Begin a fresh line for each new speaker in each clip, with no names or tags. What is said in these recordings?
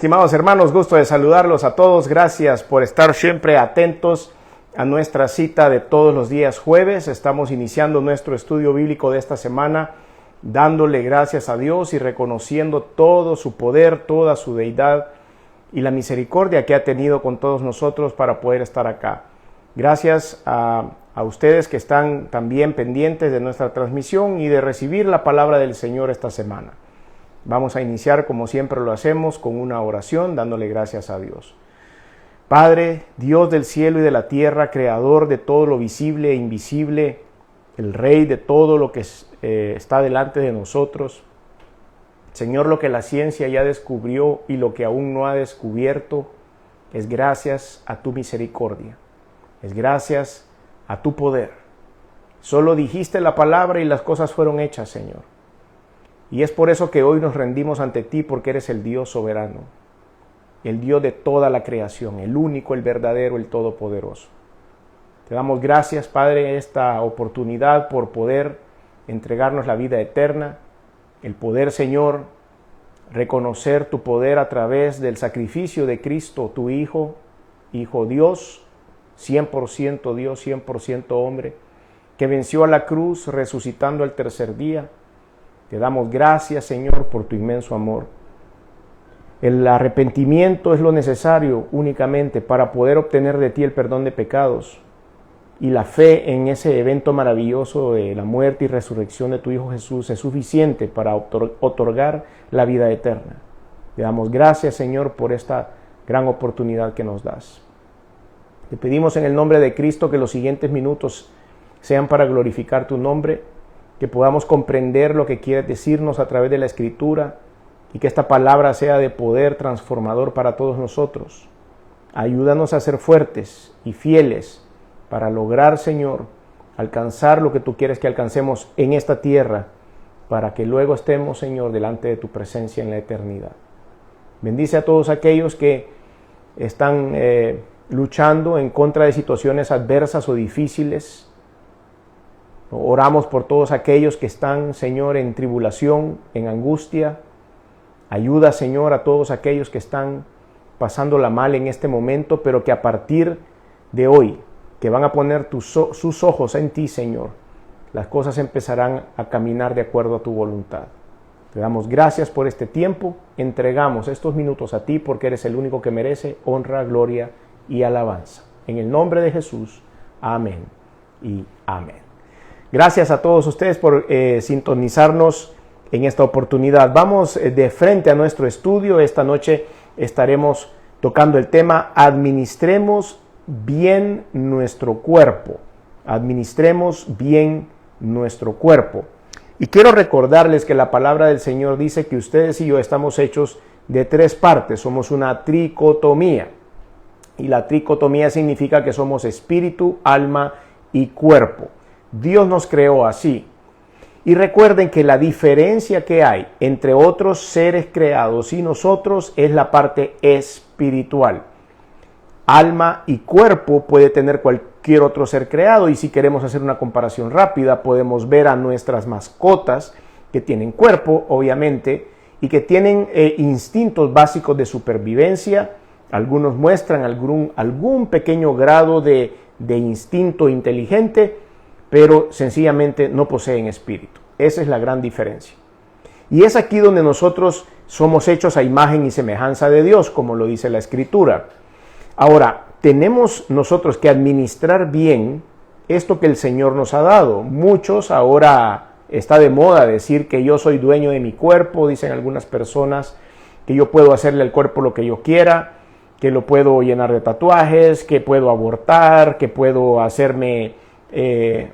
Estimados hermanos, gusto de saludarlos a todos. Gracias por estar siempre atentos a nuestra cita de todos los días jueves. Estamos iniciando nuestro estudio bíblico de esta semana, dándole gracias a Dios y reconociendo todo su poder, toda su deidad y la misericordia que ha tenido con todos nosotros para poder estar acá. Gracias a ustedes que están también pendientes de nuestra transmisión y de recibir la palabra del Señor esta semana. Vamos a iniciar, como siempre lo hacemos, con una oración, dándole gracias a Dios. Padre, Dios del cielo y de la tierra, creador de todo lo visible e invisible, el Rey de todo lo que está delante de nosotros. Señor, lo que la ciencia ya descubrió y lo que aún no ha descubierto, es gracias a tu misericordia, es gracias a tu poder. Solo dijiste la palabra y las cosas fueron hechas, Señor. Y es por eso que hoy nos rendimos ante ti, porque eres el Dios soberano, el Dios de toda la creación, el único, el verdadero, el todopoderoso. Te damos gracias, Padre, esta oportunidad por poder entregarnos la vida eterna, el poder, Señor, reconocer tu poder a través del sacrificio de Cristo, tu Hijo, Hijo Dios, 100% Dios, 100% hombre, que venció a la cruz resucitando al tercer día. Te damos gracias, Señor, por tu inmenso amor. El arrepentimiento es lo necesario únicamente para poder obtener de ti el perdón de pecados. Y la fe en ese evento maravilloso de la muerte y resurrección de tu Hijo Jesús es suficiente para otorgar la vida eterna. Te damos gracias, Señor, por esta gran oportunidad que nos das. Te pedimos en el nombre de Cristo que los siguientes minutos sean para glorificar tu nombre, que podamos comprender lo que quieres decirnos a través de la Escritura y que esta palabra sea de poder transformador para todos nosotros. Ayúdanos a ser fuertes y fieles para lograr, Señor, alcanzar lo que tú quieres que alcancemos en esta tierra, para que luego estemos, Señor, delante de tu presencia en la eternidad. Bendice a todos aquellos que están luchando en contra de situaciones adversas o difíciles. Oramos por todos aquellos que están, Señor, en tribulación, en angustia. Ayuda, Señor, a todos aquellos que están pasándola mal en este momento, pero que a partir de hoy, que van a poner sus ojos en ti, Señor, las cosas empezarán a caminar de acuerdo a tu voluntad. Te damos gracias por este tiempo. Entregamos estos minutos a ti porque eres el único que merece honra, gloria y alabanza. En el nombre de Jesús. Amén y amén. Gracias a todos ustedes por sintonizarnos en esta oportunidad. Vamos de frente a nuestro estudio. Esta noche estaremos tocando el tema Administremos bien nuestro cuerpo. Administremos bien nuestro cuerpo. Y quiero recordarles que la palabra del Señor dice que ustedes y yo estamos hechos de tres partes. Somos una tricotomía. Y la tricotomía significa que somos espíritu, alma y cuerpo. Dios nos creó así. Y recuerden que la diferencia que hay entre otros seres creados y nosotros es la parte espiritual. Alma y cuerpo puede tener cualquier otro ser creado, y si queremos hacer una comparación rápida, podemos ver a nuestras mascotas que tienen cuerpo, obviamente, y que tienen instintos básicos de supervivencia. Algunos muestran algún pequeño grado de instinto inteligente, pero sencillamente no poseen espíritu. Esa es la gran diferencia. Y es aquí donde nosotros somos hechos a imagen y semejanza de Dios, como lo dice la Escritura. Ahora, tenemos nosotros que administrar bien esto que el Señor nos ha dado. Muchos ahora está de moda decir que yo soy dueño de mi cuerpo, dicen algunas personas, que yo puedo hacerle al cuerpo lo que yo quiera, que lo puedo llenar de tatuajes, que puedo abortar, que puedo hacerme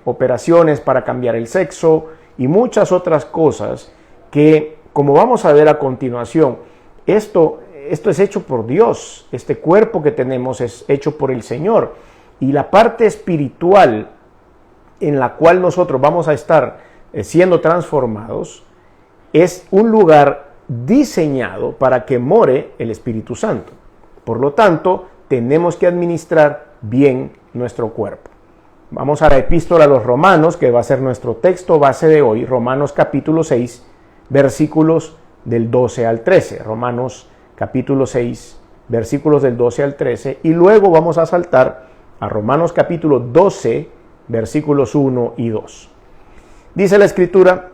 operaciones para cambiar el sexo y muchas otras cosas que, como vamos a ver a continuación, esto es hecho por Dios. Este cuerpo que tenemos es hecho por el Señor, y la parte espiritual en la cual nosotros vamos a estar siendo transformados es un lugar diseñado para que more el Espíritu Santo. Por lo tanto, tenemos que administrar bien nuestro cuerpo. Vamos a la epístola a los Romanos, que va a ser nuestro texto base de hoy, Romanos capítulo 6, versículos del 12 al 13. Romanos capítulo 6, versículos del 12 al 13, y luego vamos a saltar a Romanos capítulo 12, versículos 1 y 2. Dice la Escritura: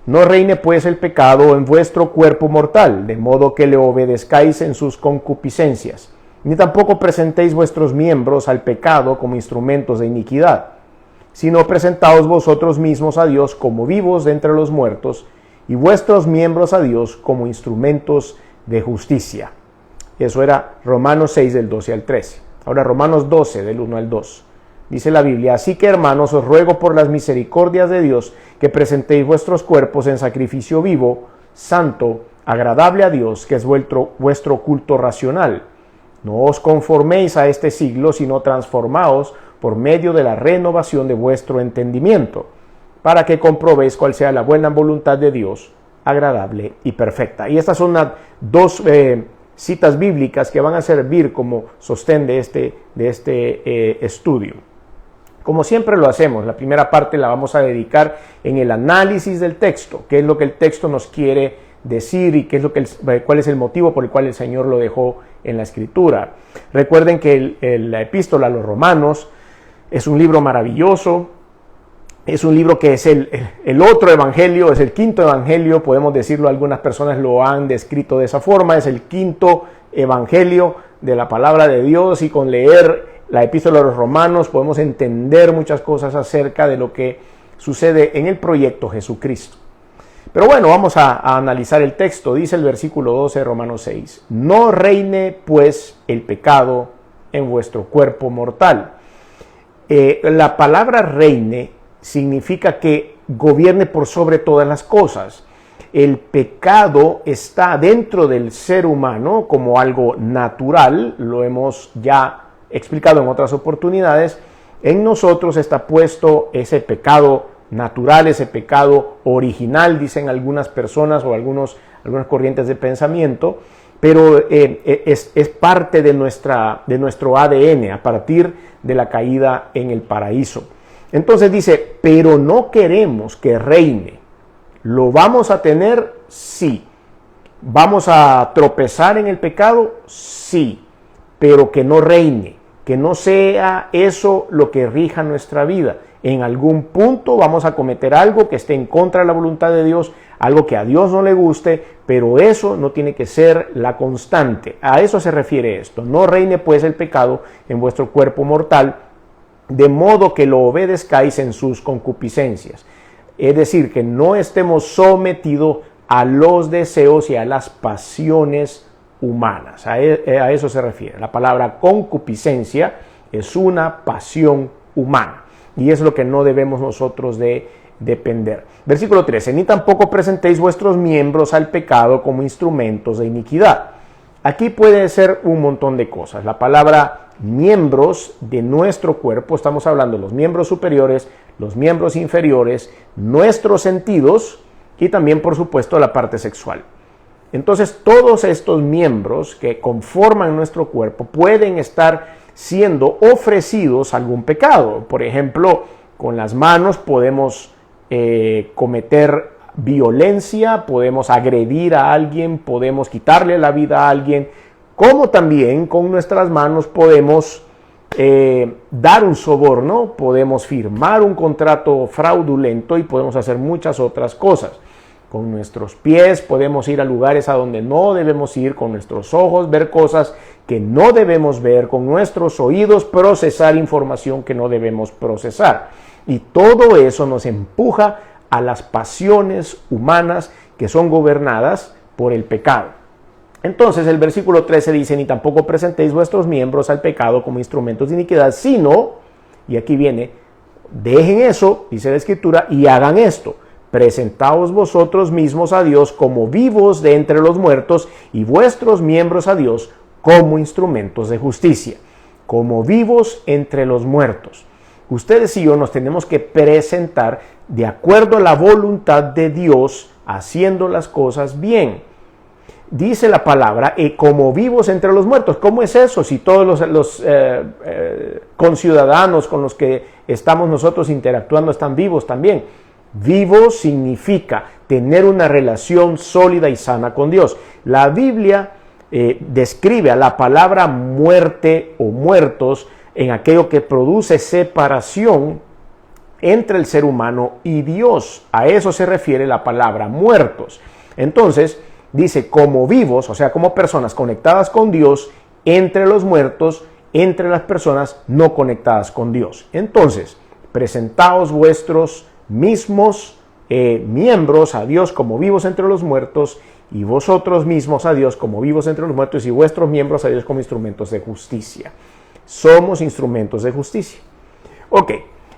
no reine pues el pecado en vuestro cuerpo mortal, de modo que le obedezcáis en sus concupiscencias, ni tampoco presentéis vuestros miembros al pecado como instrumentos de iniquidad, sino presentaos vosotros mismos a Dios como vivos de entre los muertos, y vuestros miembros a Dios como instrumentos de justicia. Eso era Romanos 6 del 12 al 13. Ahora Romanos 12 del 1 al 2. Dice la Biblia: así que, hermanos, os ruego por las misericordias de Dios que presentéis vuestros cuerpos en sacrificio vivo, santo, agradable a Dios, que es vuestro culto racional. No os conforméis a este siglo, sino transformaos por medio de la renovación de vuestro entendimiento, para que comprobéis cuál sea la buena voluntad de Dios, agradable y perfecta. Y estas son dos citas bíblicas que van a servir como sostén de este estudio. Como siempre lo hacemos, la primera parte la vamos a dedicar en el análisis del texto, qué es lo que el texto nos quiere decir y cuál es el motivo por el cual el Señor lo dejó en la Escritura. Recuerden que la epístola a los Romanos es un libro maravilloso, es un libro que es el otro evangelio, es el quinto evangelio, podemos decirlo, algunas personas lo han descrito de esa forma, es el quinto evangelio de la palabra de Dios, y con leer la epístola a los Romanos podemos entender muchas cosas acerca de lo que sucede en el proyecto Jesucristo. Pero bueno, vamos a analizar el texto. Dice el versículo 12 de Romanos 6: no reine pues el pecado en vuestro cuerpo mortal. La palabra reine significa que gobierne por sobre todas las cosas. El pecado está dentro del ser humano como algo natural, lo hemos ya explicado en otras oportunidades. En nosotros está puesto ese pecado natural, ese pecado original, dicen algunas personas o algunas corrientes de pensamiento, pero es parte de nuestro ADN a partir de la caída en el paraíso. Entonces dice: pero no queremos que reine. ¿Lo vamos a tener? Sí. ¿Vamos a tropezar en el pecado? Sí. Pero que no reine, que no sea eso lo que rija nuestra vida. En algún punto vamos a cometer algo que esté en contra de la voluntad de Dios, algo que a Dios no le guste, pero eso no tiene que ser la constante. A eso se refiere esto: no reine pues el pecado en vuestro cuerpo mortal, de modo que lo obedezcáis en sus concupiscencias. Es decir, que no estemos sometidos a los deseos y a las pasiones humanas. A eso se refiere. La palabra concupiscencia es una pasión humana, y es lo que no debemos nosotros de depender. Versículo 13: ni tampoco presentéis vuestros miembros al pecado como instrumentos de iniquidad. Aquí puede ser un montón de cosas. La palabra miembros de nuestro cuerpo, estamos hablando de los miembros superiores, los miembros inferiores, nuestros sentidos y también, por supuesto, la parte sexual. Entonces, todos estos miembros que conforman nuestro cuerpo pueden estar siendo ofrecidos a algún pecado. Por ejemplo, con las manos podemos cometer violencia, podemos agredir a alguien, podemos quitarle la vida a alguien, como también con nuestras manos podemos dar un soborno, podemos firmar un contrato fraudulento y podemos hacer muchas otras cosas. Con nuestros pies podemos ir a lugares a donde no debemos ir, con nuestros ojos ver cosas que no debemos ver, con nuestros oídos procesar información que no debemos procesar. Y todo eso nos empuja a las pasiones humanas que son gobernadas por el pecado. Entonces el versículo 13 dice: ni tampoco presentéis vuestros miembros al pecado como instrumentos de iniquidad, sino, y aquí viene, dejen eso, dice la Escritura, y hagan esto: presentaos vosotros mismos a Dios como vivos de entre los muertos, y vuestros miembros a Dios como instrumentos de justicia. Como vivos entre los muertos. Ustedes y yo nos tenemos que presentar de acuerdo a la voluntad de Dios, haciendo las cosas bien. Dice la palabra, como vivos entre los muertos. ¿Cómo es eso? Si todos los conciudadanos con los que estamos nosotros interactuando están vivos también. Vivo significa tener una relación sólida y sana con Dios. La Biblia describe a la palabra muerte o muertos en aquello que produce separación entre el ser humano y Dios. A eso se refiere la palabra muertos. Entonces, dice como vivos, o sea, como personas conectadas con Dios, entre los muertos, entre las personas no conectadas con Dios. Entonces, presentaos vuestros mismos miembros a Dios como vivos entre los muertos, y vosotros mismos a Dios como vivos entre los muertos, y vuestros miembros a Dios como instrumentos de justicia. Somos instrumentos de justicia. Ok,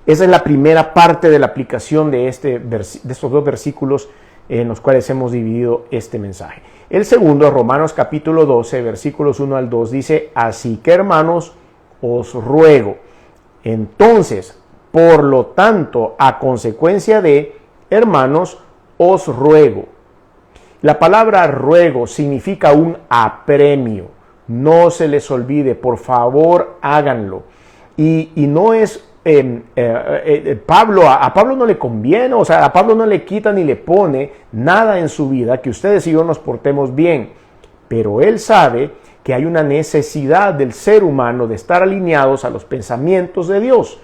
esa es la primera parte de la aplicación de estos dos versículos en los cuales hemos dividido este mensaje. El segundo, Romanos capítulo 12, versículos 1 al 2, dice: así que, hermanos, os ruego. Entonces, por lo tanto, a consecuencia de, hermanos, os ruego. La palabra ruego significa un apremio. No se les olvide, por favor, háganlo. Y no es a Pablo no le conviene, o sea, a Pablo no le quita ni le pone nada en su vida que ustedes y yo nos portemos bien, pero él sabe que hay una necesidad del ser humano de estar alineados a los pensamientos de Dios,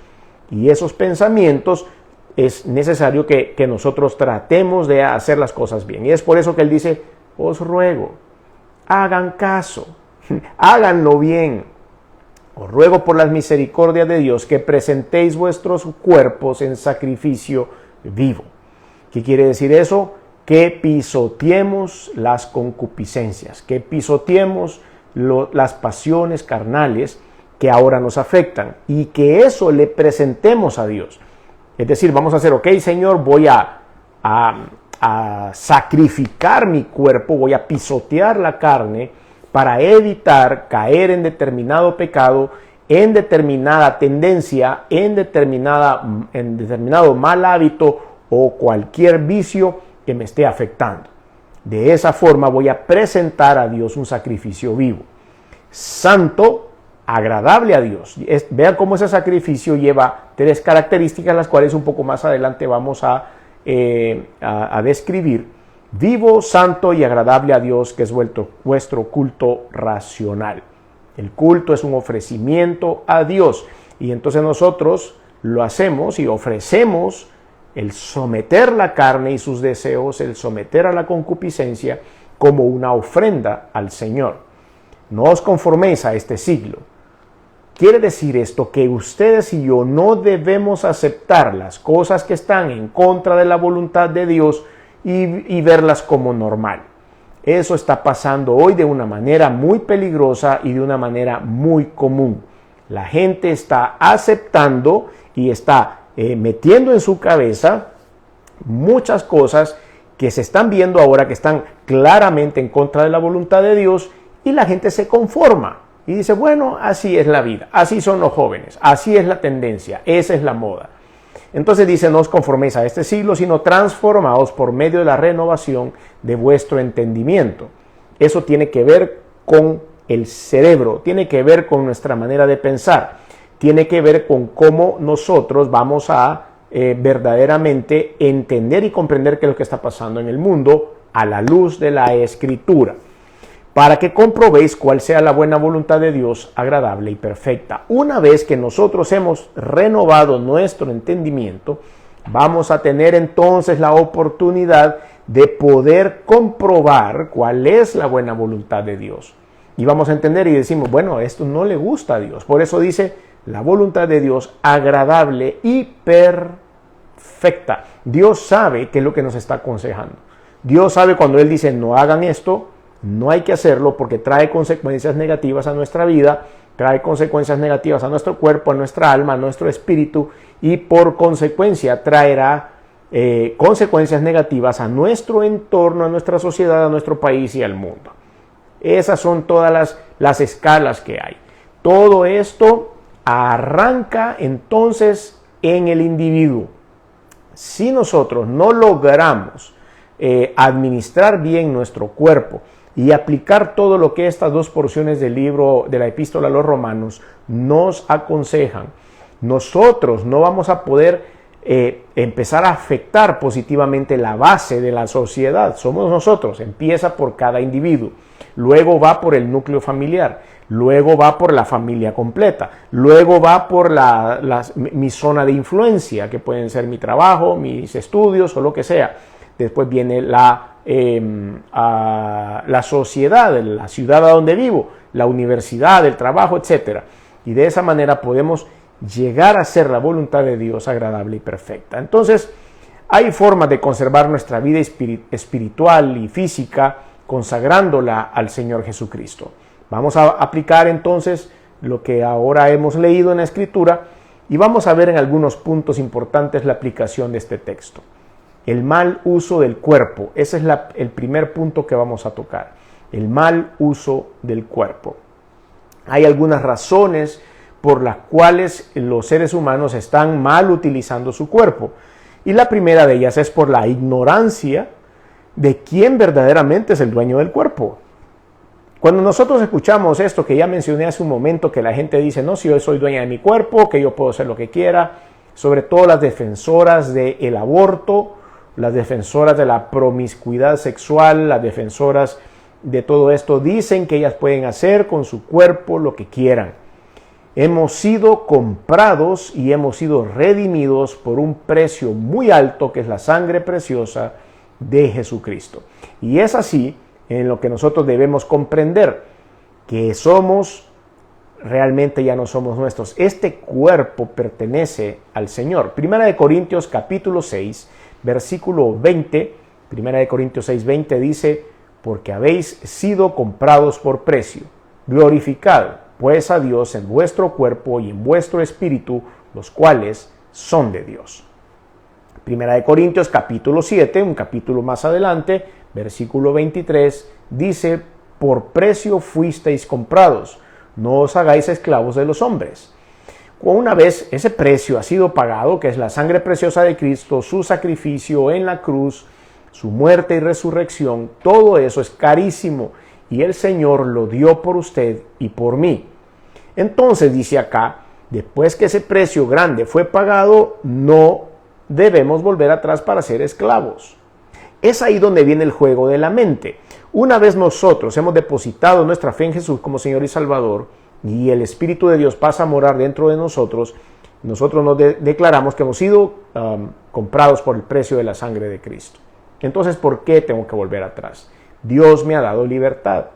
y esos pensamientos es necesario que nosotros tratemos de hacer las cosas bien, y es por eso que él dice: os ruego, hagan caso, háganlo bien. Os ruego por las misericordias de Dios que presentéis vuestros cuerpos en sacrificio vivo. ¿Qué quiere decir eso? Que pisoteemos las concupiscencias, que pisoteemos las pasiones carnales que ahora nos afectan, y que eso le presentemos a Dios. Es decir, vamos a hacer: ok, Señor, voy a sacrificar mi cuerpo, voy a pisotear la carne, para evitar caer en determinado pecado, en determinada tendencia, en determinado mal hábito o cualquier vicio que me esté afectando. De esa forma voy a presentar a Dios un sacrificio vivo, santo, agradable a Dios. Vean cómo ese sacrificio lleva 3 características, las cuales un poco más adelante vamos a describir. Vivo, santo y agradable a Dios, que es vuestro culto racional. El culto es un ofrecimiento a Dios, y entonces nosotros lo hacemos y ofrecemos el someter la carne y sus deseos, el someter a la concupiscencia como una ofrenda al Señor. No os conforméis a este siglo. Quiere decir esto que ustedes y yo no debemos aceptar las cosas que están en contra de la voluntad de Dios y verlas como normal. Eso está pasando hoy de una manera muy peligrosa y de una manera muy común. La gente está aceptando y está metiendo en su cabeza muchas cosas que se están viendo ahora, que están claramente en contra de la voluntad de Dios, y la gente se conforma y dice: bueno, así es la vida, así son los jóvenes, así es la tendencia, esa es la moda. Entonces dice: no os conforméis a este siglo, sino transformaos por medio de la renovación de vuestro entendimiento. Eso tiene que ver con el cerebro, tiene que ver con nuestra manera de pensar, tiene que ver con cómo nosotros vamos a verdaderamente entender y comprender qué es lo que está pasando en el mundo a la luz de la Escritura, para que comprobéis cuál sea la buena voluntad de Dios, agradable y perfecta. Una vez que nosotros hemos renovado nuestro entendimiento, vamos a tener entonces la oportunidad de poder comprobar cuál es la buena voluntad de Dios. Y vamos a entender y decimos: bueno, esto no le gusta a Dios. Por eso dice: la voluntad de Dios, agradable y perfecta. Dios sabe qué es lo que nos está aconsejando. Dios sabe cuando Él dice: no hagan esto, no hay que hacerlo, porque trae consecuencias negativas a nuestra vida, trae consecuencias negativas a nuestro cuerpo, a nuestra alma, a nuestro espíritu, y por consecuencia traerá consecuencias negativas a nuestro entorno, a nuestra sociedad, a nuestro país y al mundo. Esas son todas las escalas que hay. Todo esto arranca entonces en el individuo. Si nosotros no logramos administrar bien nuestro cuerpo y aplicar todo lo que estas 2 porciones del libro de la Epístola a los Romanos nos aconsejan, nosotros no vamos a poder empezar a afectar positivamente la base de la sociedad. Somos nosotros, empieza por cada individuo. luego va por el núcleo familiar, luego va por la familia completa, luego va por mi zona de influencia, que pueden ser mi trabajo, mis estudios o lo que sea. Después viene la sociedad, la ciudad a donde vivo, la universidad, el trabajo, etc. Y de esa manera podemos llegar a hacer la voluntad de Dios agradable y perfecta. Entonces, hay formas de conservar nuestra vida espiritual y física consagrándola al Señor Jesucristo. Vamos a aplicar entonces lo que ahora hemos leído en la Escritura y vamos a ver en algunos puntos importantes la aplicación de este texto. El mal uso del cuerpo, ese es el primer punto que vamos a tocar. El mal uso del cuerpo. Hay algunas razones por las cuales los seres humanos están mal utilizando su cuerpo. Y la primera de ellas es por la ignorancia de quién verdaderamente es el dueño del cuerpo. Cuando nosotros escuchamos esto que ya mencioné hace un momento, que la gente dice, no, si yo soy dueña de mi cuerpo, que yo puedo hacer lo que quiera, sobre todo las defensoras del aborto, las defensoras de la promiscuidad sexual, las defensoras de todo esto, dicen que ellas pueden hacer con su cuerpo lo que quieran. Hemos sido comprados y hemos sido redimidos por un precio muy alto, que es la sangre preciosa de Jesucristo. Y es así en lo que nosotros debemos comprender, que realmente ya no somos nuestros. Este cuerpo pertenece al Señor. Primera de Corintios capítulo 6, versículo 20, Primera de Corintios 6, 20 dice, porque habéis sido comprados por precio. Glorificad pues a Dios en vuestro cuerpo y en vuestro espíritu, los cuales son de Dios. Primera de Corintios capítulo 7, un capítulo más adelante, versículo 23, dice, por precio fuisteis comprados, no os hagáis esclavos de los hombres. Una vez ese precio ha sido pagado, que es la sangre preciosa de Cristo, su sacrificio en la cruz, su muerte y resurrección, todo eso es carísimo y el Señor lo dio por usted y por mí. Entonces dice acá, después que ese precio grande fue pagado, no debemos volver atrás para ser esclavos. Es ahí donde viene el juego de la mente. Una vez nosotros hemos depositado nuestra fe en Jesús como Señor y Salvador, y el Espíritu de Dios pasa a morar dentro de nosotros, nosotros nos declaramos que hemos sido comprados por el precio de la sangre de Cristo. Entonces, ¿por qué tengo que volver atrás? Dios me ha dado libertad.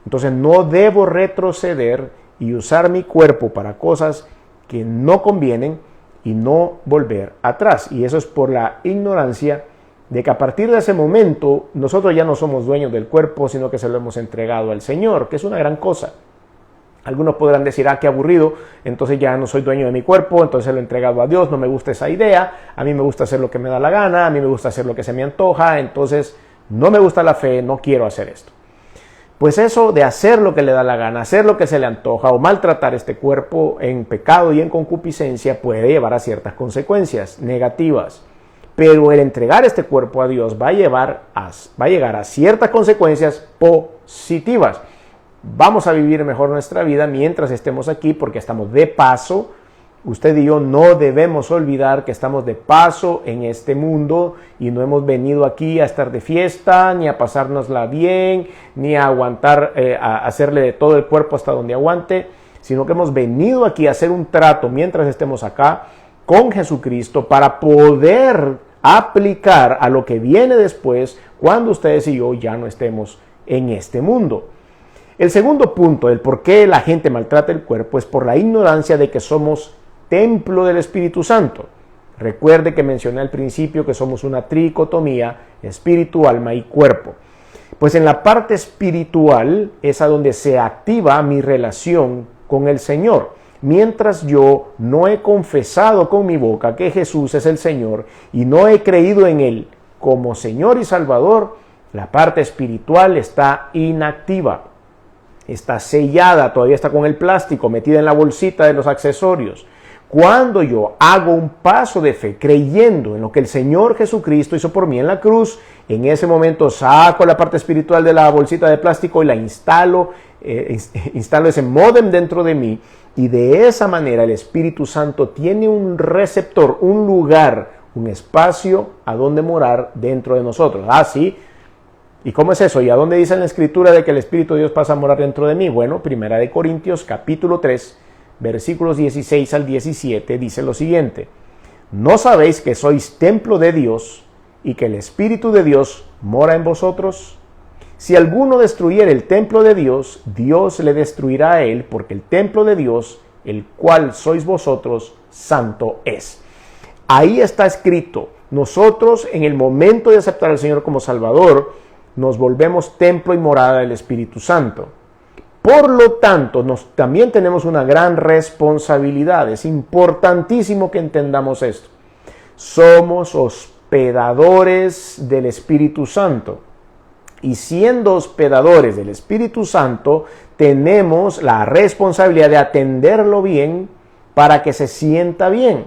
Entonces, no debo retroceder y usar mi cuerpo para cosas que no convienen y no volver atrás. Y eso es por la ignorancia de que a partir de ese momento nosotros ya no somos dueños del cuerpo, sino que se lo hemos entregado al Señor, que es una gran cosa. Algunos podrán decir, qué aburrido, entonces ya no soy dueño de mi cuerpo, entonces lo he entregado a Dios, no me gusta esa idea, a mí me gusta hacer lo que me da la gana, a mí me gusta hacer lo que se me antoja, entonces no me gusta la fe, no quiero hacer esto. Pues eso de hacer lo que le da la gana, hacer lo que se le antoja o maltratar este cuerpo en pecado y en concupiscencia puede llevar a ciertas consecuencias negativas. Pero el entregar este cuerpo a Dios va a llegar a ciertas consecuencias positivas. Vamos a vivir mejor nuestra vida mientras estemos aquí porque estamos de paso. Usted y yo no debemos olvidar que estamos de paso en este mundo y no hemos venido aquí a estar de fiesta, ni a pasárnosla bien, ni a aguantar, a hacerle de todo el cuerpo hasta donde aguante, sino que hemos venido aquí a hacer un trato mientras estemos acá con Jesucristo para poder aplicar a lo que viene después cuando ustedes y yo ya no estemos en este mundo. El segundo punto del por qué la gente maltrata el cuerpo es por la ignorancia de que somos templo del Espíritu Santo. Recuerde que mencioné al principio que somos una tricotomía, espíritu, alma y cuerpo. Pues en la parte espiritual es a donde se activa mi relación con el Señor. Mientras yo no he confesado con mi boca que Jesús es el Señor y no he creído en Él como Señor y Salvador, la parte espiritual está inactiva. Está sellada, todavía está con el plástico, metida en la bolsita de los accesorios. Cuando yo hago un paso de fe creyendo en lo que el Señor Jesucristo hizo por mí en la cruz, en ese momento saco la parte espiritual de la bolsita de plástico y la instalo ese módem dentro de mí, y de esa manera el Espíritu Santo tiene un receptor, un lugar, un espacio a donde morar dentro de nosotros. Así, ¿Y cómo es eso? ¿Y a dónde dice en la Escritura de que el Espíritu de Dios pasa a morar dentro de mí? Bueno, 1 Corintios capítulo 3, versículos 16 al 17, dice lo siguiente: ¿no sabéis que sois templo de Dios y que el Espíritu de Dios mora en vosotros? Si alguno destruyere el templo de Dios, Dios le destruirá a él, porque el templo de Dios, el cual sois vosotros, santo es. Ahí está escrito. Nosotros, en el momento de aceptar al Señor como Salvador, nos volvemos templo y morada del Espíritu Santo. Por lo tanto, también tenemos una gran responsabilidad. Es importantísimo que entendamos esto. Somos hospedadores del Espíritu Santo. Y siendo hospedadores del Espíritu Santo, tenemos la responsabilidad de atenderlo bien para que se sienta bien.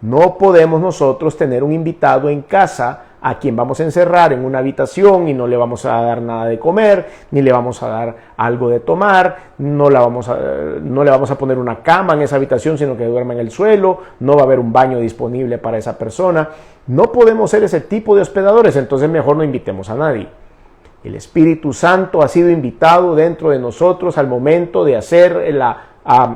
No podemos nosotros tener un invitado en casa a quien vamos a encerrar en una habitación y no le vamos a dar nada de comer, ni le vamos a dar algo de tomar, no le vamos a poner una cama en esa habitación, sino que duerma en el suelo, no va a haber un baño disponible para esa persona. No podemos ser ese tipo de hospedadores, entonces mejor no invitemos a nadie. El Espíritu Santo ha sido invitado dentro de nosotros al momento de hacer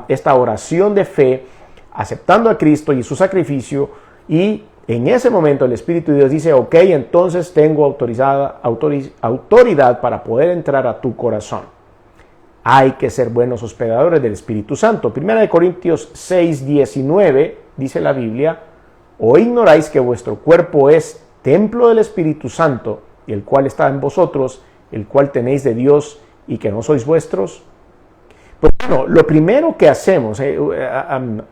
esta oración de fe, aceptando a Cristo y su sacrificio, y en ese momento el Espíritu de Dios dice: ok, entonces tengo autoridad para poder entrar a tu corazón. Hay que ser buenos hospedadores del Espíritu Santo. 1 Corintios 6, 19 dice la Biblia: ¿o ignoráis que vuestro cuerpo es templo del Espíritu Santo, y el cual está en vosotros, el cual tenéis de Dios, y que no sois vuestros? Pues bueno, lo primero que hacemos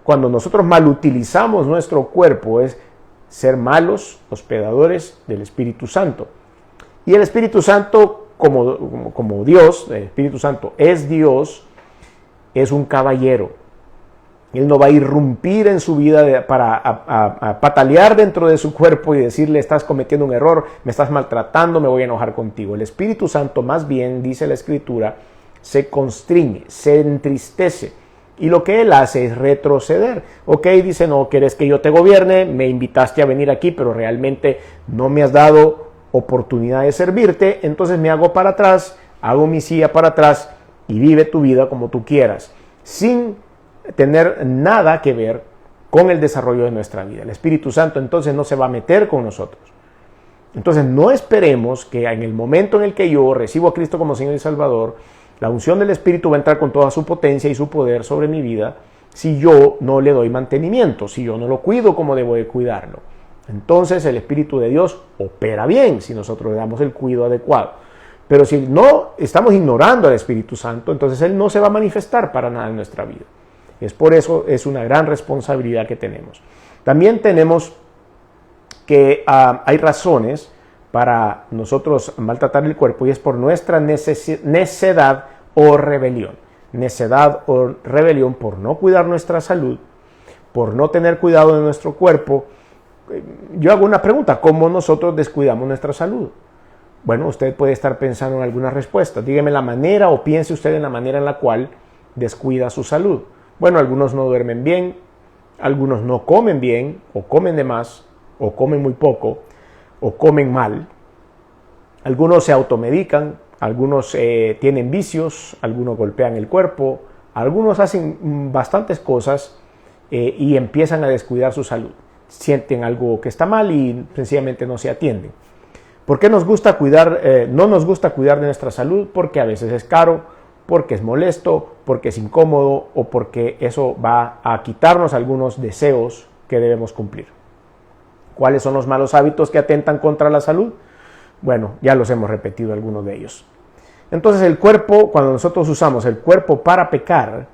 cuando nosotros malutilizamos nuestro cuerpo es ser malos hospedadores del Espíritu Santo. Y el Espíritu Santo, como Dios, el Espíritu Santo es Dios, es un caballero. Él no va a irrumpir en su vida para patalear dentro de su cuerpo y decirle: estás cometiendo un error, me estás maltratando, me voy a enojar contigo. El Espíritu Santo, más bien, dice la Escritura, se constriñe, se entristece, y lo que él hace es retroceder. Ok, dice: no quieres que yo te gobierne, me invitaste a venir aquí, pero realmente no me has dado oportunidad de servirte, entonces me hago para atrás, hago mi silla para atrás y vive tu vida como tú quieras, sin tener nada que ver con el desarrollo de nuestra vida. El Espíritu Santo entonces no se va a meter con nosotros. Entonces no esperemos que en el momento en el que yo recibo a Cristo como Señor y Salvador, la unción del Espíritu va a entrar con toda su potencia y su poder sobre mi vida si yo no le doy mantenimiento, si yo no lo cuido como debo de cuidarlo. Entonces el Espíritu de Dios opera bien si nosotros le damos el cuidado adecuado. Pero si no estamos ignorando al Espíritu Santo, entonces Él no se va a manifestar para nada en nuestra vida. Es por eso, es una gran responsabilidad que tenemos. También tenemos que hay razones para nosotros maltratar el cuerpo, y es por nuestra necedad o rebelión. Necedad o rebelión por no cuidar nuestra salud, por no tener cuidado de nuestro cuerpo. Yo hago una pregunta: ¿cómo nosotros descuidamos nuestra salud? Bueno, usted puede estar pensando en alguna respuesta. Dígame la manera, o piense usted en la manera en la cual descuida su salud. Bueno, algunos no duermen bien, algunos no comen bien, o comen de más, o comen muy poco, o comen mal. Algunos se automedican, algunos tienen vicios, algunos golpean el cuerpo, algunos hacen bastantes cosas y empiezan a descuidar su salud. Sienten algo que está mal y sencillamente no se atienden. ¿Por qué nos gusta cuidar? No nos gusta cuidar de nuestra salud? Porque a veces es caro, porque es molesto, porque es incómodo, o porque eso va a quitarnos algunos deseos que debemos cumplir. ¿Cuáles son los malos hábitos que atentan contra la salud? Bueno, ya los hemos repetido algunos de ellos. Entonces el cuerpo, cuando nosotros usamos el cuerpo para pecar,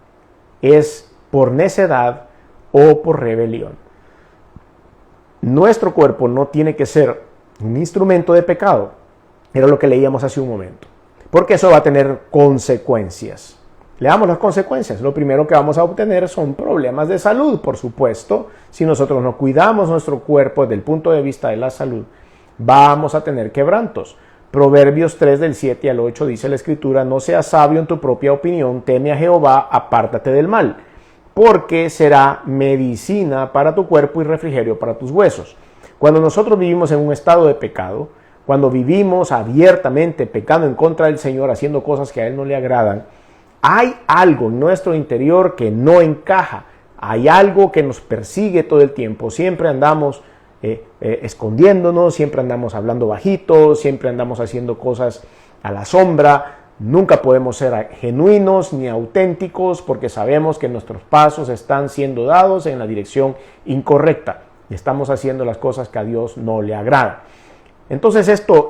es por necedad o por rebelión. Nuestro cuerpo no tiene que ser un instrumento de pecado. Era lo que leíamos hace un momento. Porque eso va a tener consecuencias. Leamos las consecuencias. Lo primero que vamos a obtener son problemas de salud, por supuesto. Si nosotros no cuidamos nuestro cuerpo desde el punto de vista de la salud, vamos a tener quebrantos. Proverbios 3 del 7 al 8 dice la Escritura: no seas sabio en tu propia opinión, teme a Jehová, apártate del mal, porque será medicina para tu cuerpo y refrigerio para tus huesos. Cuando nosotros vivimos en un estado de pecado, cuando vivimos abiertamente pecando en contra del Señor, haciendo cosas que a Él no le agradan, hay algo en nuestro interior que no encaja, hay algo que nos persigue todo el tiempo, siempre andamos escondiéndonos, siempre andamos hablando bajito, siempre andamos haciendo cosas a la sombra. Nunca podemos ser genuinos ni auténticos porque sabemos que nuestros pasos están siendo dados en la dirección incorrecta y estamos haciendo las cosas que a Dios no le agrada. Entonces esto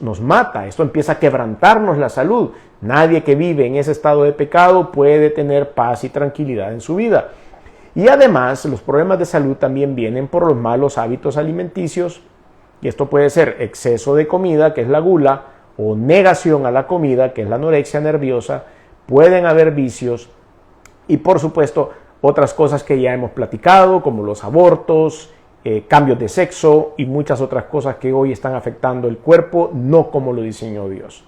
nos mata, esto empieza a quebrantarnos la salud. Nadie que vive en ese estado de pecado puede tener paz y tranquilidad en su vida. Y además los problemas de salud también vienen por los malos hábitos alimenticios, y esto puede ser exceso de comida, que es la gula, o negación a la comida, que es la anorexia nerviosa. Pueden haber vicios y por supuesto otras cosas que ya hemos platicado, como los abortos, cambios de sexo y muchas otras cosas que hoy están afectando el cuerpo, no como lo diseñó Dios.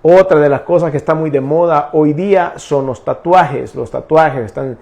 Otra de las cosas que está muy de moda hoy día son los tatuajes. Los tatuajes están...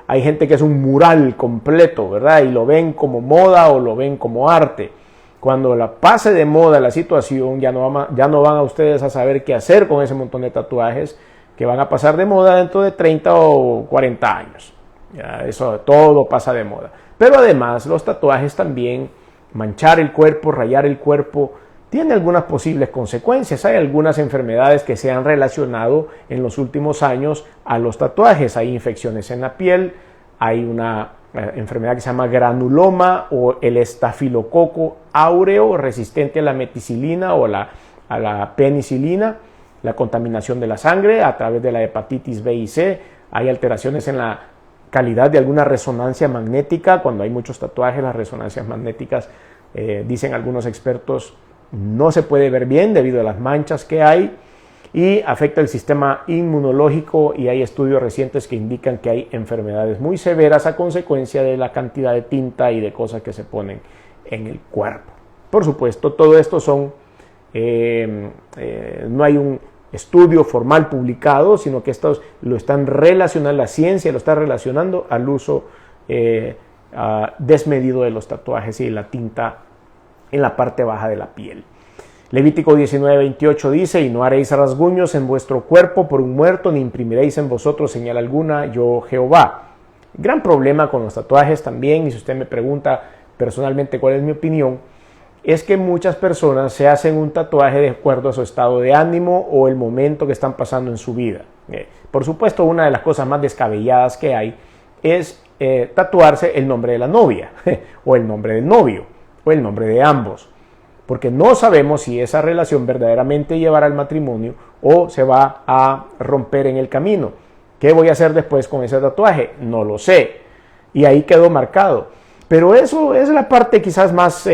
hay gente que es un mural completo, ¿verdad? Y lo ven como moda o lo ven como arte. Cuando pase de moda la situación, ya no van a ustedes a saber qué hacer con ese montón de tatuajes que van a pasar de moda dentro de 30 o 40 años. Ya, eso todo pasa de moda. Pero además los tatuajes también, manchar el cuerpo, rayar el cuerpo, tiene algunas posibles consecuencias. Hay algunas enfermedades que se han relacionado en los últimos años a los tatuajes. Hay infecciones en la piel, hay una enfermedad que se llama granuloma o el estafilococo áureo resistente a la meticilina o a la penicilina, la contaminación de la sangre a través de la hepatitis B y C. Hay alteraciones en la calidad de alguna resonancia magnética. Cuando hay muchos tatuajes, las resonancias magnéticas, dicen algunos expertos, no se puede ver bien debido a las manchas que hay y afecta el sistema inmunológico, y hay estudios recientes que indican que hay enfermedades muy severas a consecuencia de la cantidad de tinta y de cosas que se ponen en el cuerpo. Por supuesto, todo esto no hay un estudio formal publicado, sino que estos lo están relacionando, la ciencia lo está relacionando al uso desmedido de los tatuajes y de la tinta en la parte baja de la piel. Levítico 19:28 dice: y no haréis rasguños en vuestro cuerpo por un muerto, ni imprimiréis en vosotros señal alguna, yo Jehová. Gran problema con los tatuajes también, y si usted me pregunta personalmente cuál es mi opinión, es que muchas personas se hacen un tatuaje de acuerdo a su estado de ánimo o el momento que están pasando en su vida. Por supuesto, una de las cosas más descabelladas que hay es tatuarse el nombre de la novia, o el nombre del novio, o el nombre de ambos, porque no sabemos si esa relación verdaderamente llevará al matrimonio o se va a romper en el camino. ¿Qué voy a hacer después con ese tatuaje? No lo sé. Y ahí quedó marcado. Pero eso es la parte quizás más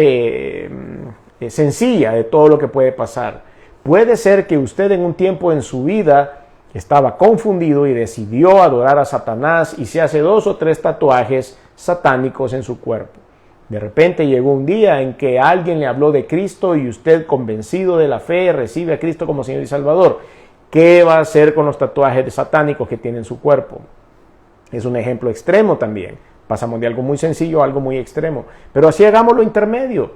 sencilla de todo lo que puede pasar. Puede ser que usted en un tiempo en su vida estaba confundido y decidió adorar a Satanás y se hace 2 o 3 tatuajes satánicos en su cuerpo. De repente llegó un día en que alguien le habló de Cristo y usted, convencido de la fe, recibe a Cristo como Señor y Salvador. ¿Qué va a hacer con los tatuajes satánicos que tiene en su cuerpo? Es un ejemplo extremo también. Pasamos de algo muy sencillo a algo muy extremo. Pero así hagámoslo intermedio.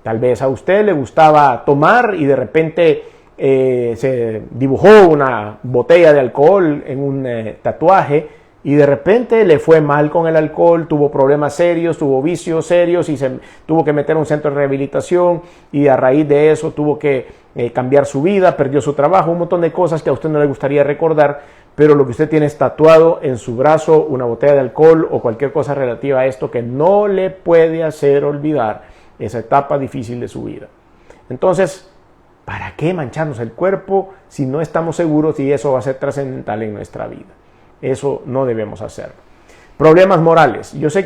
Tal vez a usted le gustaba tomar y de repente se dibujó una botella de alcohol en un tatuaje, y de repente le fue mal con el alcohol, tuvo problemas serios, tuvo vicios serios y se tuvo que meter a un centro de rehabilitación, y a raíz de eso tuvo que cambiar su vida, perdió su trabajo, un montón de cosas que a usted no le gustaría recordar, pero lo que usted tiene es tatuado en su brazo una botella de alcohol o cualquier cosa relativa a esto que no le puede hacer olvidar esa etapa difícil de su vida. Entonces, ¿para qué mancharnos el cuerpo si no estamos seguros si eso va a ser trascendental en nuestra vida? Eso no debemos hacer. Problemas morales. Yo sé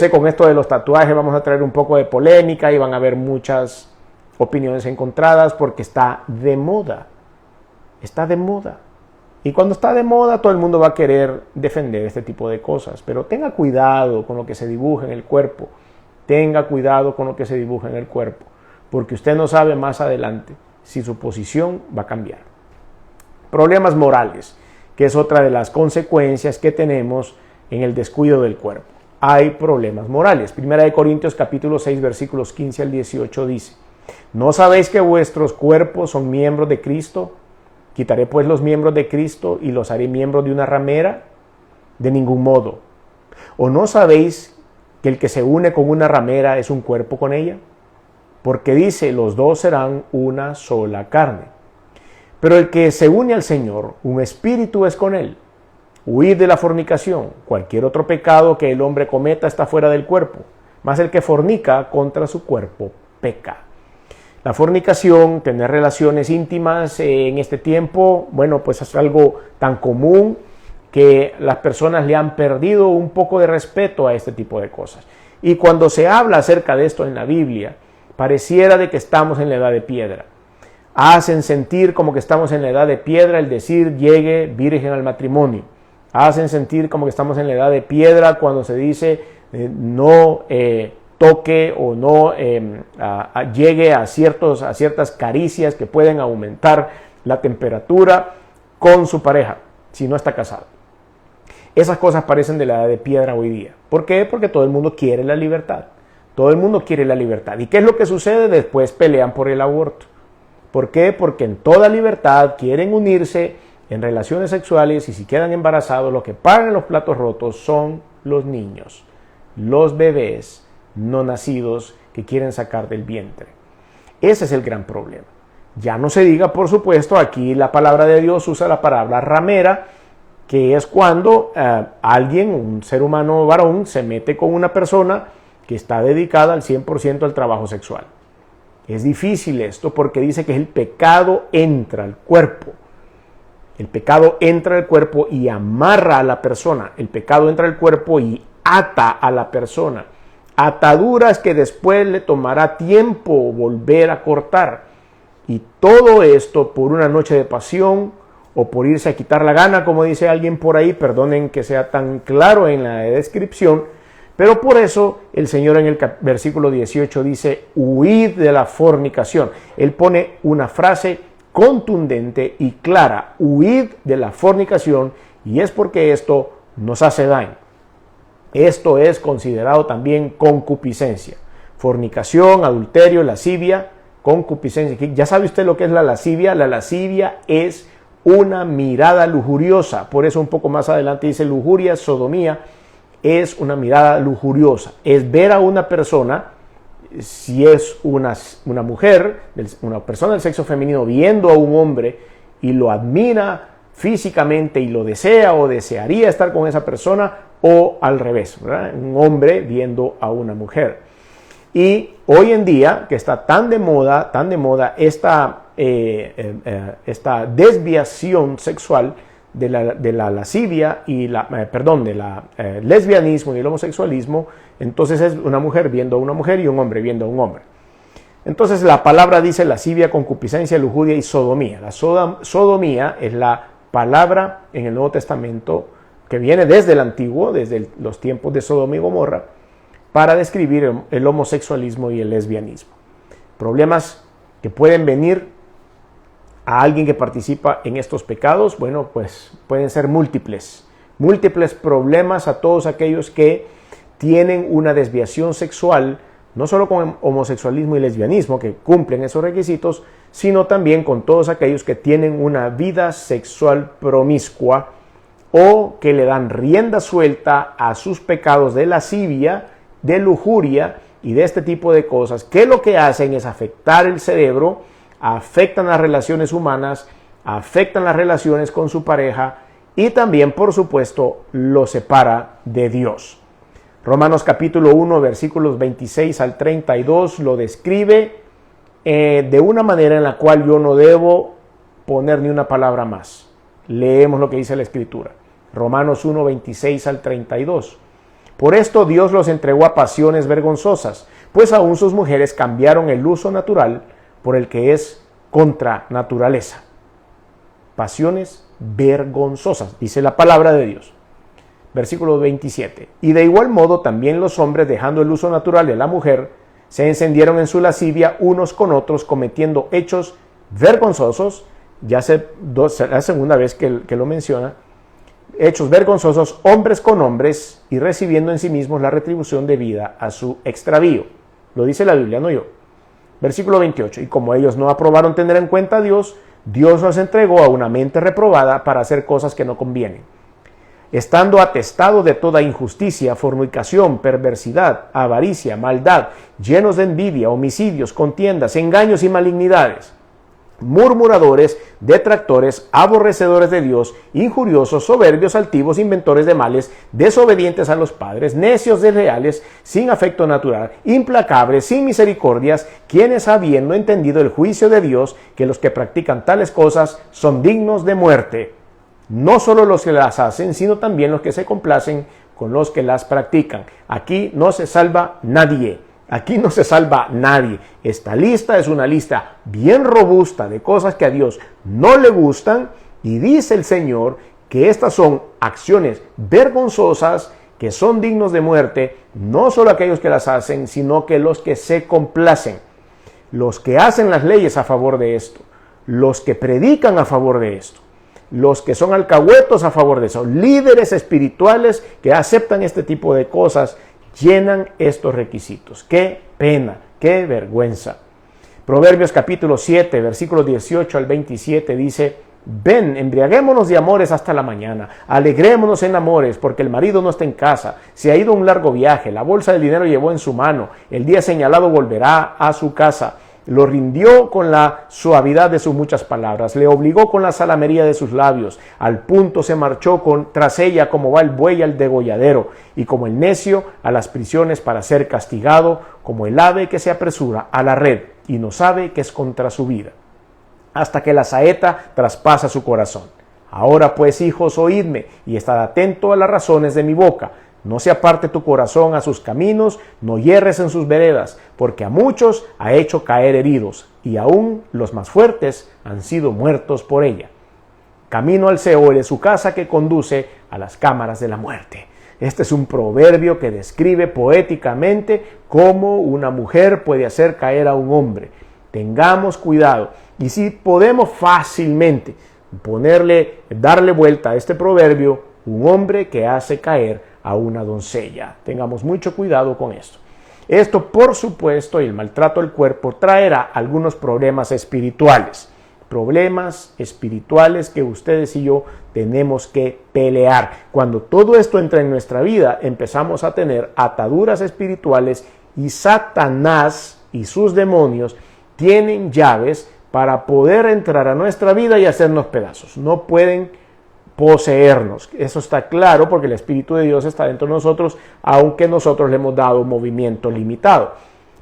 con esto de los tatuajes vamos a traer un poco de polémica y van a haber muchas opiniones encontradas porque está de moda. Está de moda. Y cuando está de moda todo el mundo va a querer defender este tipo de cosas. Pero tenga cuidado con lo que se dibuja en el cuerpo. Tenga cuidado con lo que se dibuja en el cuerpo. Porque usted no sabe más adelante si su posición va a cambiar. Problemas morales, que es otra de las consecuencias que tenemos en el descuido del cuerpo. hay problemas morales. Primera de Corintios capítulo 6 versículos 15 al 18 dice: ¿No sabéis que vuestros cuerpos son miembros de Cristo? ¿Quitaré pues los miembros de Cristo y los haré miembros de una ramera? De ningún modo. ¿O no sabéis que el que se une con una ramera es un cuerpo con ella? Porque dice, los dos serán una sola carne. Pero el que se une al Señor, un espíritu es con él. Huid de la fornicación. Cualquier otro pecado que el hombre cometa está fuera del cuerpo, mas el que fornica contra su cuerpo peca. La fornicación, tener relaciones íntimas en este tiempo, bueno, pues es algo tan común que las personas le han perdido un poco de respeto a este tipo de cosas. Y cuando se habla acerca de esto en la Biblia, pareciera de que estamos en la edad de piedra. Hacen sentir como que estamos en la edad de piedra el decir llegue virgen al matrimonio. Hacen sentir como que estamos en la edad de piedra cuando se dice no toque o no llegue a ciertas caricias que pueden aumentar la temperatura con su pareja si no está casado. Esas cosas parecen de la edad de piedra hoy día. ¿Por qué? Porque todo el mundo quiere la libertad. Todo el mundo quiere la libertad. ¿Y qué es lo que sucede? Después pelean por el aborto. ¿Por qué? Porque en toda libertad quieren unirse en relaciones sexuales y si quedan embarazados, lo que pagan los platos rotos son los niños, los bebés no nacidos que quieren sacar del vientre. Ese es el gran problema. Ya no se diga, por supuesto, aquí la palabra de Dios usa la palabra ramera, que es cuando alguien, un ser humano varón, se mete con una persona que está dedicada al 100% al trabajo sexual. Es difícil esto porque dice que el pecado entra al cuerpo. El pecado entra al cuerpo y amarra a la persona. El pecado entra al cuerpo y ata a la persona. Ataduras que después le tomará tiempo volver a cortar. Y todo esto por una noche de pasión o por irse a quitar la gana, como dice alguien por ahí. Perdonen que sea tan claro en la descripción. Pero por eso el Señor en el versículo 18 dice, huid de la fornicación. Él pone una frase contundente y clara, huid de la fornicación, y es porque esto nos hace daño. Esto es considerado también concupiscencia. Fornicación, adulterio, lascivia, concupiscencia. ¿Ya sabe usted lo que es la lascivia? La lascivia es una mirada lujuriosa. Por eso un poco más adelante dice lujuria, sodomía. Es una mirada lujuriosa. Es ver a una persona, si es una mujer, una persona del sexo femenino viendo a un hombre y lo admira físicamente y lo desea o desearía estar con esa persona, o al revés, ¿verdad? Un hombre viendo a una mujer. Y hoy en día, que está tan de moda esta desviación sexual de la lascivia y lesbianismo y el homosexualismo, entonces es una mujer viendo a una mujer y un hombre viendo a un hombre. Entonces la palabra dice lascivia, concupiscencia, lujuria y sodomía. La sodomía es la palabra en el Nuevo Testamento que viene desde el Antiguo, desde los tiempos de Sodoma y Gomorra, para describir el homosexualismo y el lesbianismo. Problemas que pueden venir a alguien que participa en estos pecados, bueno, pues pueden ser múltiples problemas a todos aquellos que tienen una desviación sexual, no solo con homosexualismo y lesbianismo, que cumplen esos requisitos, sino también con todos aquellos que tienen una vida sexual promiscua o que le dan rienda suelta a sus pecados de lascivia, de lujuria y de este tipo de cosas, que lo que hacen es afectar el cerebro, afectan las relaciones humanas, afectan las relaciones con su pareja y también, por supuesto, lo separa de Dios. Romanos capítulo 1, versículos 26 al 32 lo describe de una manera en la cual yo no debo poner ni una palabra más. Leemos lo que dice la Escritura. Romanos 1, 26 al 32. Por esto Dios los entregó a pasiones vergonzosas, pues aún sus mujeres cambiaron el uso natural por el que es contra naturaleza. Pasiones vergonzosas, dice la palabra de Dios. Versículo 27. Y de igual modo también los hombres, dejando el uso natural de la mujer, se encendieron en su lascivia unos con otros, cometiendo hechos vergonzosos. Ya es la segunda vez que lo menciona. hechos vergonzosos hombres con hombres y recibiendo en sí mismos la retribución debida a su extravío. Lo dice la Biblia, no yo. Versículo 28. Y como ellos no aprobaron tener en cuenta a Dios, Dios los entregó a una mente reprobada para hacer cosas que no convienen, estando atestado de toda injusticia, fornicación, perversidad, avaricia, maldad, llenos de envidia, homicidios, contiendas, engaños y malignidades, murmuradores, detractores, aborrecedores de Dios, injuriosos, soberbios, altivos, inventores de males, desobedientes a los padres, necios, desleales, sin afecto natural, implacables, sin misericordias, quienes habiendo entendido el juicio de Dios, que los que practican tales cosas son dignos de muerte. No solo los que las hacen, sino también los que se complacen con los que las practican. Aquí no se salva nadie. Aquí no se salva nadie. Esta lista es una lista bien robusta de cosas que a Dios no le gustan, y dice el Señor que estas son acciones vergonzosas que son dignos de muerte, no solo aquellos que las hacen, sino que los que se complacen, los que hacen las leyes a favor de esto, los que predican a favor de esto, los que son alcahuetos a favor de eso, líderes espirituales que aceptan este tipo de cosas, llenan estos requisitos. ¡Qué pena! ¡Qué vergüenza! Proverbios capítulo 7, versículos 18 al 27 dice: ven, embriaguémonos de amores hasta la mañana, alegrémonos en amores, porque el marido no está en casa, se ha ido a un largo viaje, la bolsa del dinero llevó en su mano, el día señalado volverá a su casa. Lo rindió con la suavidad de sus muchas palabras, le obligó con la salamería de sus labios, al punto se marchó tras ella como va el buey al degolladero, y como el necio a las prisiones para ser castigado, como el ave que se apresura a la red y no sabe que es contra su vida, hasta que la saeta traspasa su corazón. Ahora pues, hijos, oídme, y estad atento a las razones de mi boca. No se aparte tu corazón a sus caminos, no hierres en sus veredas, porque a muchos ha hecho caer heridos, y aún los más fuertes han sido muertos por ella. Camino al Seol es su casa que conduce a las cámaras de la muerte. Este es un proverbio que describe poéticamente cómo una mujer puede hacer caer a un hombre. Tengamos cuidado. Y si podemos fácilmente darle vuelta a este proverbio, un hombre que hace caer a una doncella. Tengamos mucho cuidado con esto. Esto, por supuesto, y el maltrato del cuerpo traerá algunos problemas espirituales. Problemas espirituales que ustedes y yo tenemos que pelear. Cuando todo esto entra en nuestra vida, empezamos a tener ataduras espirituales, y Satanás y sus demonios tienen llaves para poder entrar a nuestra vida y hacernos pedazos. No pueden poseernos. Eso está claro porque el Espíritu de Dios está dentro de nosotros, aunque nosotros le hemos dado un movimiento limitado.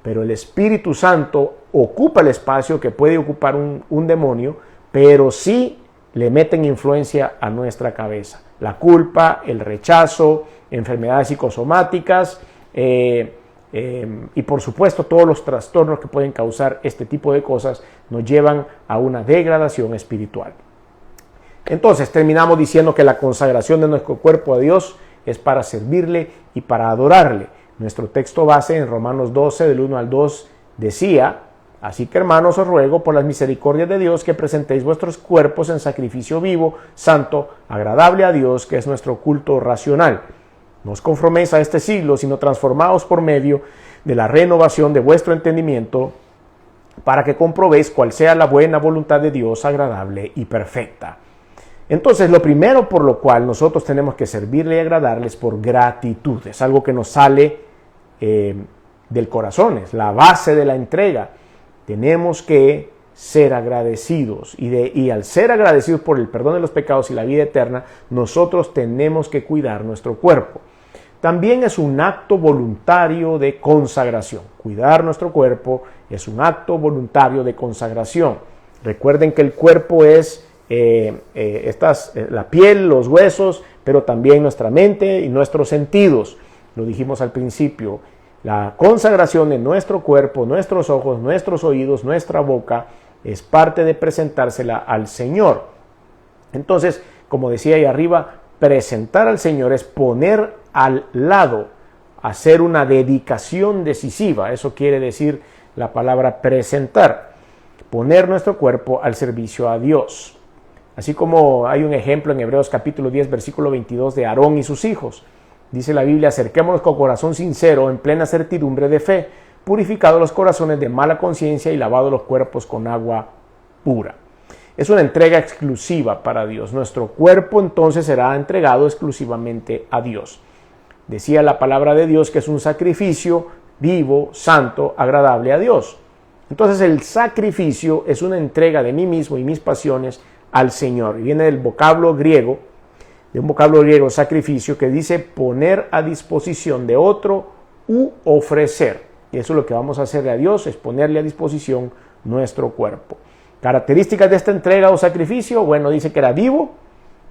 Pero el Espíritu Santo ocupa el espacio que puede ocupar un demonio, pero sí le meten influencia a nuestra cabeza. La culpa, el rechazo, enfermedades psicosomáticas y por supuesto todos los trastornos que pueden causar este tipo de cosas nos llevan a una degradación espiritual. Entonces terminamos diciendo que la consagración de nuestro cuerpo a Dios es para servirle y para adorarle. Nuestro texto base en Romanos 12, del 1 al 2, decía: así que, hermanos, os ruego por las misericordias de Dios que presentéis vuestros cuerpos en sacrificio vivo, santo, agradable a Dios, que es nuestro culto racional. No os conforméis a este siglo, sino transformaos por medio de la renovación de vuestro entendimiento, para que comprobéis cuál sea la buena voluntad de Dios, agradable y perfecta. Entonces, lo primero por lo cual nosotros tenemos que servirle y agradarle es por gratitud. Es algo que nos sale del corazón, es la base de la entrega. Tenemos que ser agradecidos y al ser agradecidos por el perdón de los pecados y la vida eterna, nosotros tenemos que cuidar nuestro cuerpo. También es un acto voluntario de consagración. Cuidar nuestro cuerpo es un acto voluntario de consagración. Recuerden que el cuerpo es la piel, los huesos, pero también nuestra mente y nuestros sentidos. Lo dijimos al principio, la consagración de nuestro cuerpo, nuestros ojos, nuestros oídos, nuestra boca, es parte de presentársela al Señor. Entonces, como decía ahí arriba, presentar al Señor es poner al lado, hacer una dedicación decisiva. Eso quiere decir la palabra presentar, poner nuestro cuerpo al servicio a Dios. Así como hay un ejemplo en Hebreos capítulo 10, versículo 22 de Aarón y sus hijos. Dice la Biblia, acerquémonos con corazón sincero, en plena certidumbre de fe, purificados los corazones de mala conciencia y lavados los cuerpos con agua pura. Es una entrega exclusiva para Dios. Nuestro cuerpo entonces será entregado exclusivamente a Dios. Decía la palabra de Dios que es un sacrificio vivo, santo, agradable a Dios. Entonces el sacrificio es una entrega de mí mismo y mis pasiones al Señor. Y viene del vocablo griego, de un vocablo griego, sacrificio, que dice poner a disposición de otro u ofrecer. Y eso es lo que vamos a hacerle a Dios, es ponerle a disposición nuestro cuerpo. Características de esta entrega o sacrificio, bueno, dice que era vivo,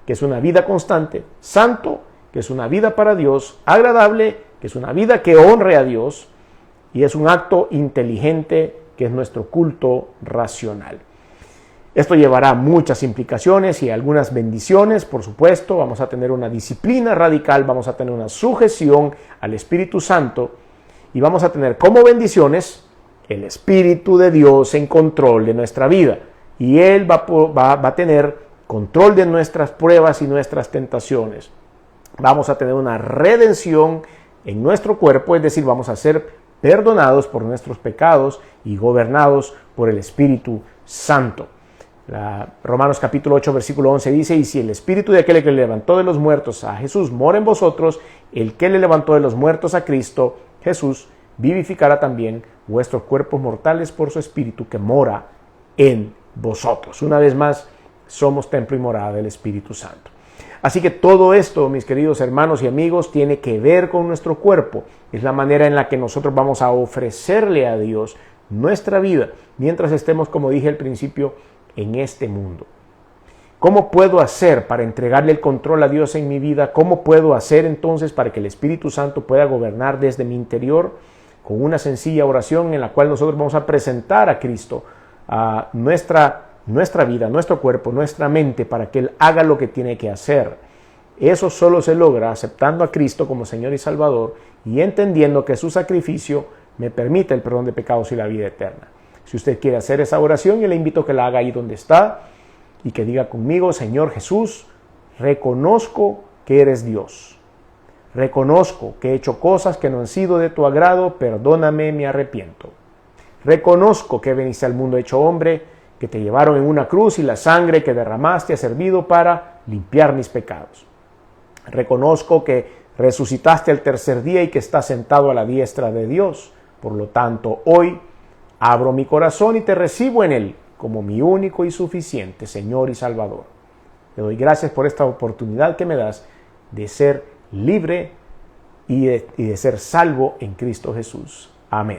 que es una vida constante, santo, que es una vida para Dios, agradable, que es una vida que honre a Dios, y es un acto inteligente, que es nuestro culto racional. Esto llevará muchas implicaciones y algunas bendiciones, por supuesto. Vamos a tener una disciplina radical, vamos a tener una sujeción al Espíritu Santo y vamos a tener como bendiciones el Espíritu de Dios en control de nuestra vida. Y Él va a tener control de nuestras pruebas y nuestras tentaciones. Vamos a tener una redención en nuestro cuerpo, es decir, vamos a ser perdonados por nuestros pecados y gobernados por el Espíritu Santo. Romanos capítulo 8, versículo 11 dice, y si el Espíritu de aquel que le levantó de los muertos a Jesús mora en vosotros, el que le levantó de los muertos a Cristo, Jesús, vivificará también vuestros cuerpos mortales por su Espíritu que mora en vosotros. Una vez más, somos templo y morada del Espíritu Santo. Así que todo esto, mis queridos hermanos y amigos, tiene que ver con nuestro cuerpo. Es la manera en la que nosotros vamos a ofrecerle a Dios nuestra vida, mientras estemos, como dije al principio, en este mundo. ¿Cómo puedo hacer para entregarle el control a Dios en mi vida? ¿Cómo puedo hacer entonces para que el Espíritu Santo pueda gobernar desde mi interior? Con una sencilla oración en la cual nosotros vamos a presentar a Cristo a nuestra vida, nuestro cuerpo, nuestra mente, para que Él haga lo que tiene que hacer. Eso solo se logra aceptando a Cristo como Señor y Salvador y entendiendo que su sacrificio me permite el perdón de pecados y la vida eterna. Si usted quiere hacer esa oración, yo le invito a que la haga ahí donde está y que diga conmigo, Señor Jesús, reconozco que eres Dios. Reconozco que he hecho cosas que no han sido de tu agrado, perdóname, me arrepiento. Reconozco que veniste al mundo hecho hombre, que te llevaron en una cruz y la sangre que derramaste ha servido para limpiar mis pecados. Reconozco que resucitaste al tercer día y que estás sentado a la diestra de Dios. Por lo tanto, hoy abro mi corazón y te recibo en él como mi único y suficiente Señor y Salvador. Te doy gracias por esta oportunidad que me das de ser libre y de ser salvo en Cristo Jesús. Amén.